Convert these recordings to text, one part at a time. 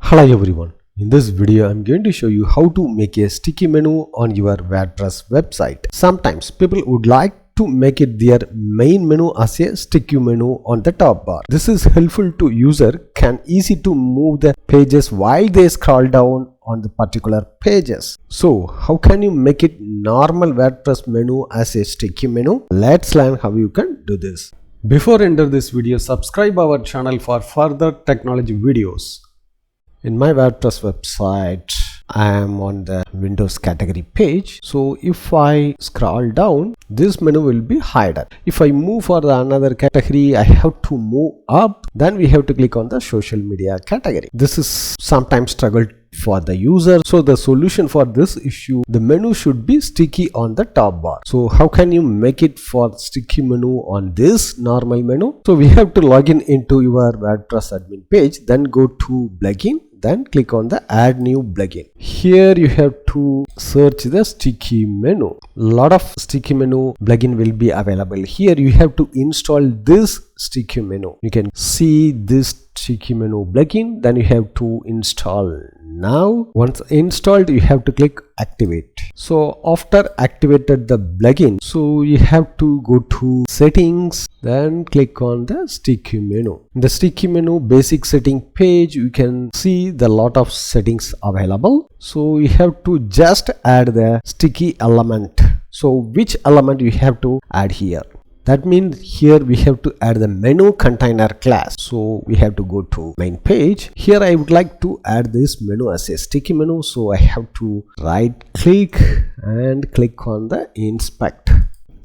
Hello everyone, in this video I'm going to show you how to make a sticky menu on your WordPress website. Sometimes people would like to make it their main menu as a sticky menu on the top bar. This is helpful to user can easy to move the pages while they scroll down on the particular pages. So how can you make it normal WordPress menu as a sticky menu? Let's learn how you can do this. Before enter this video, subscribe our channel for further technology videos. In my WordPress website, I am on the Windows category page. So if I scroll down, this menu will be hidden. If I move for another category, I have to move up. Then we have to click on the social media category. This is sometimes struggle for the user. So the solution for this issue, the menu should be sticky on the top bar. So how can you make it for sticky menu on this normal menu? So we have to log in into your WordPress admin page, then go to plugin. Then click on the add new plugin. Here you have to search the sticky menu. Lot of sticky menu plugin will be available. Here you have to install this sticky menu. You can see this sticky menu plugin. Then you have to install now. Once installed, you have to click activate. So after activated the plugin, so you have to go to settings, then click on the sticky menu. In the sticky menu basic setting page, you can see the lot of settings available. So you have to just add the sticky element. So which element you have to add here? That means here we have to add the menu container class. So we have to go to main page. Here I would like to add this menu as a sticky menu. So I have to right click and click on the inspect.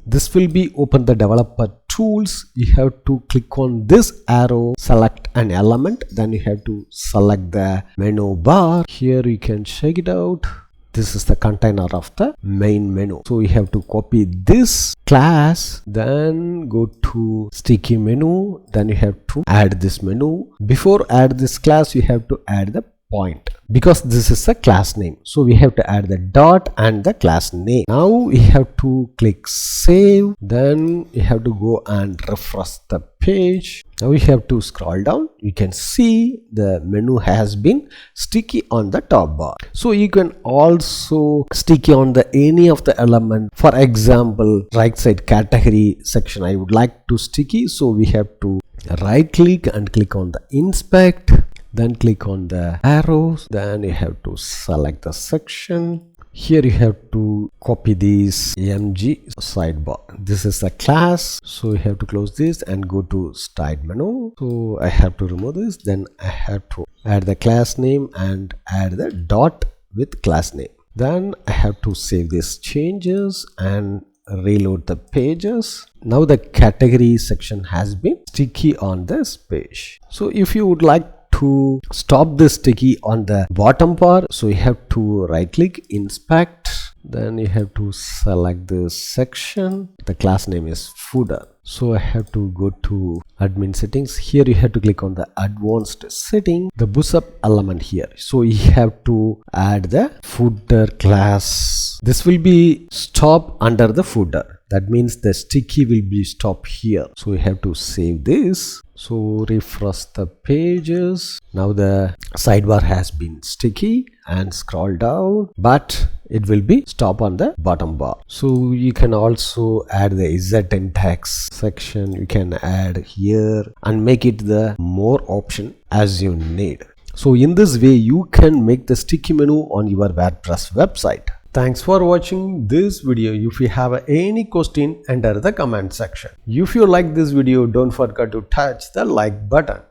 This will be open the developer tools. You have to click on this arrow, select an element, then you have to select the menu bar. Here you can check it out. This is the container of the main menu. So you have to copy this class, then go to sticky menu, then you have to add this menu. Before add this class, you have to add the point because this is a class name. So we have to add the dot and the class name. Now we have to click save, then you have to go and refresh the page. Now we have to scroll down. You can see the menu has been sticky on the top bar. So you can also sticky on the any of the element. For example, right side category section I would like to sticky. So we have to right click and click on the inspect. Then click on the arrows, then you have to select the section. Here you have to copy this mg sidebar. This is the class, so you have to close this and go to style menu. So I have to remove this, then I have to add the class name and add the dot with class name. Then I have to save these changes and reload the pages. Now the category section has been sticky on this page. So if you would like to stop this sticky on the bottom bar, so you have to right click, inspect, then you have to select this section. The class name is footer. So I have to go to admin settings. Here you have to click on the advanced setting, the boost up element here. So you have to add the footer class. This will be stop under the footer. That means the sticky will be stopped here. So we have to save this. So refresh the pages. Now the sidebar has been sticky and scroll down, but it will be stop on the bottom bar. So you can also add the ZN text section. You can add here and make it the more option as you need. So in this way you can make the sticky menu on your WordPress website. Thanks for watching this video. If you have any question, enter the comment section. If you like this video, don't forget to touch the like button.